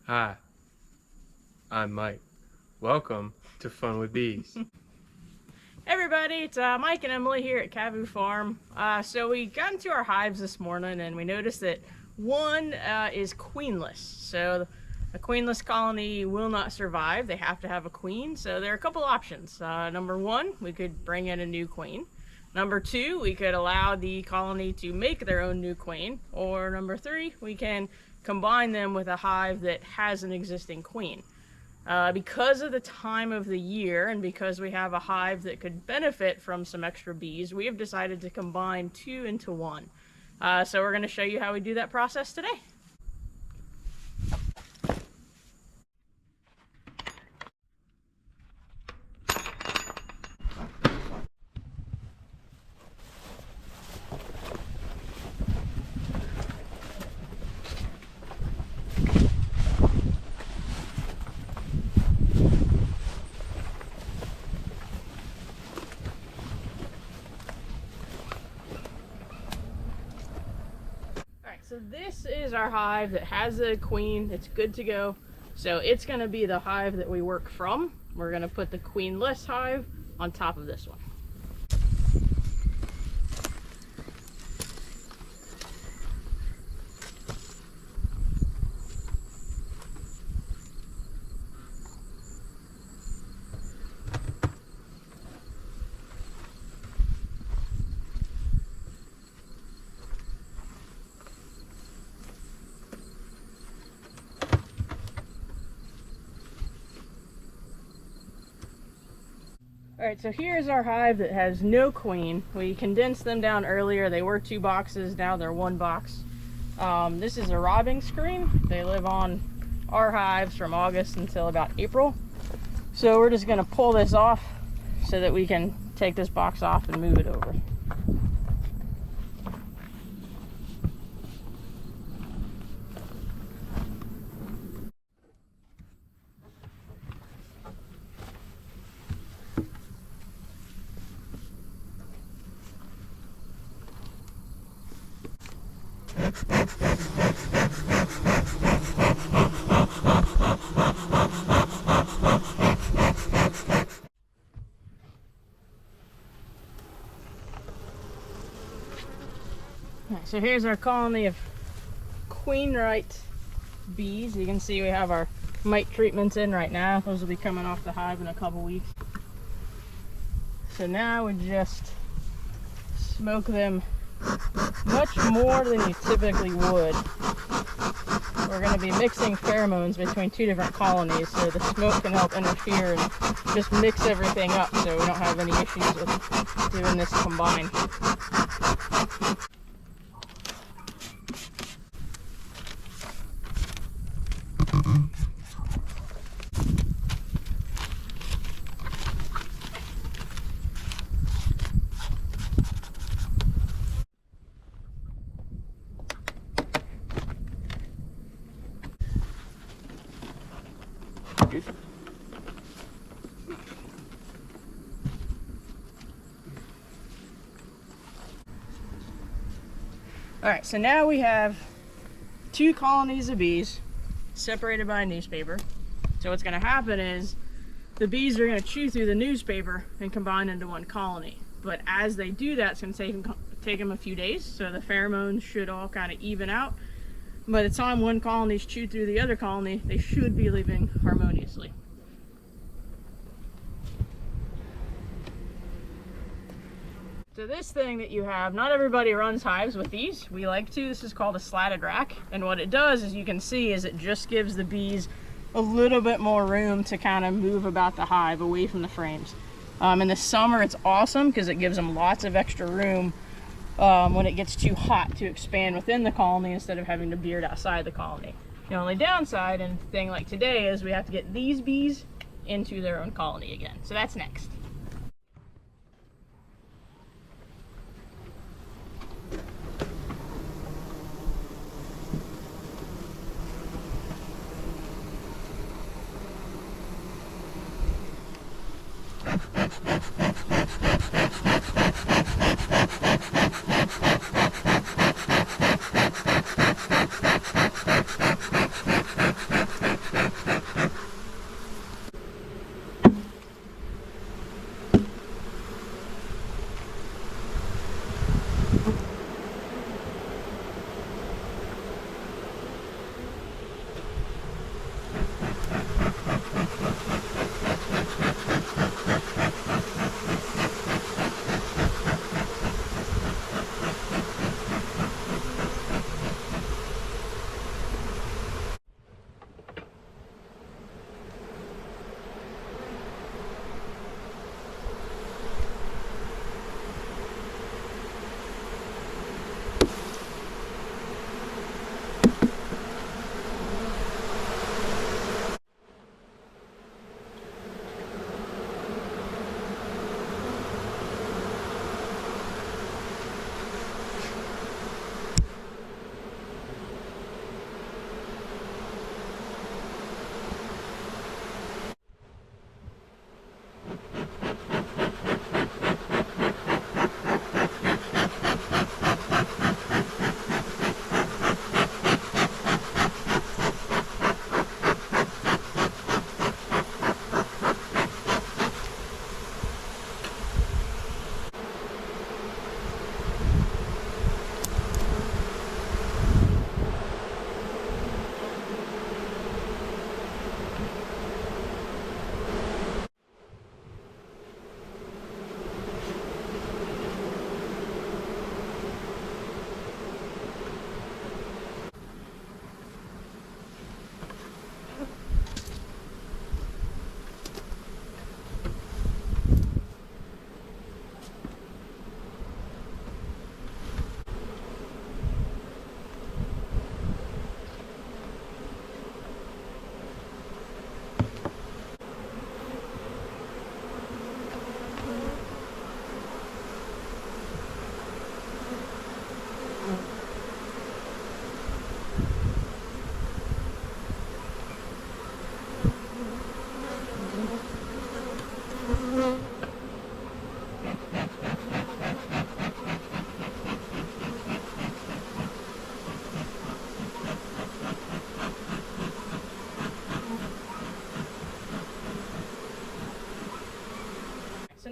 Hi, I'm Mike. Welcome to Fun with Bees. Hey everybody, it's Mike and Emily here at Cavu Farm. So we got into our hives this morning and we noticed that one is queenless. So a queenless colony will not survive. They have to have a queen. So there are a couple options. Number one, we could bring in a new queen. Number two, we could allow the colony to make their own new queen. Or number three, we can combine them with a hive that has an existing queen. Because of the time of the year and because we have a hive that could benefit from some extra bees, we have decided to combine two into one. So we're going to show you how we do that process today. So this is our hive that has a queen. It's good to go. So it's going to be the hive that we work from. We're going to put the queenless hive on top of this one. Alright, so here's our hive that has no queen. We condensed them down earlier. They were 2 boxes, now they're 1 box. This is a robbing screen. They live on our hives from August until about April. So we're just going to pull this off so that we can take this box off and move it over. So here's our colony of queen-right bees. You can see we have our mite treatments in right now. Those will be coming off the hive in a couple weeks. So now we just smoke them much more than you typically would. We're going to be mixing pheromones between 2 different colonies, so the smoke can help interfere and just mix everything up so we don't have any issues with doing this combined. Good. Alright, so now we have 2 colonies of bees separated by a newspaper. So what's going to happen is the bees are going to chew through the newspaper and combine into 1 colony. But as they do that, it's going to take them a few days, so the pheromones should all kind of even out. By the time one colony's chewed through the other colony, they should be living harmoniously. So this thing that you have, not everybody runs hives with these. We like to. This is called a slatted rack. And what it does, as you can see, is it just gives the bees a little bit more room to kind of move about the hive away from the frames. In the summer, it's awesome because it gives them lots of extra room when it gets too hot to expand within the colony instead of having to beard outside the colony. The only downside in a thing like today is we have to get these bees into their own colony again. So that's next.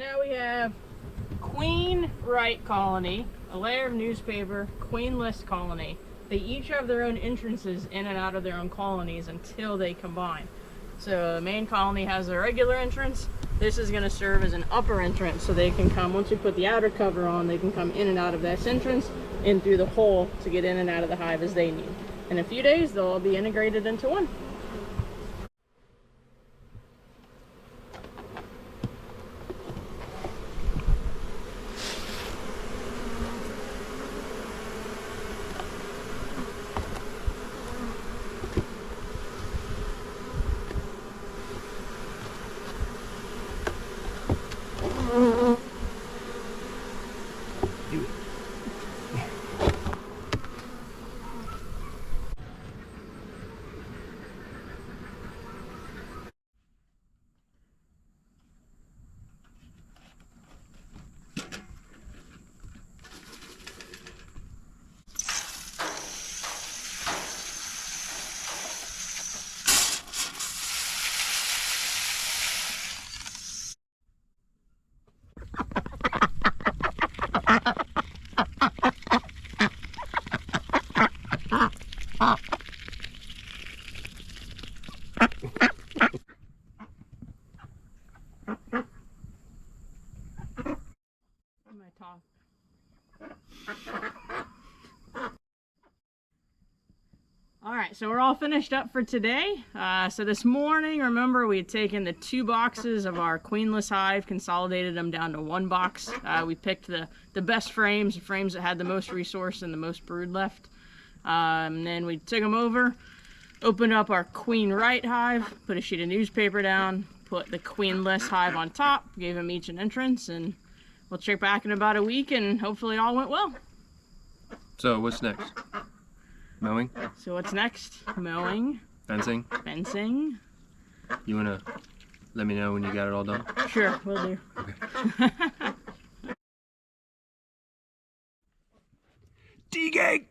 now we have queen right colony, a layer of newspaper, queenless colony. They each have their own entrances in and out of their own colonies until they combine. So the main colony has a regular entrance. This is going to serve as an upper entrance, so they can come, once we put the outer cover on, they can come in and out of this entrance, in through the hole to get in and out of the hive as they need. In a few days, they'll all be integrated into one. Alright, so we're all finished up for today. So this morning, remember, we had taken the 2 boxes of our queenless hive, consolidated them down to 1 box. We picked the best frames, the frames that had the most resource and the most brood left. And then we took them over, opened up our queen right hive, put a sheet of newspaper down, put the queenless hive on top, gave them each an entrance, and we'll check back in about a week and hopefully it all went well. So what's next? Mowing? So what's next? Mowing. Fencing? Fencing. You wanna let me know when you got it all done? Sure, will do. Okay. D-gang!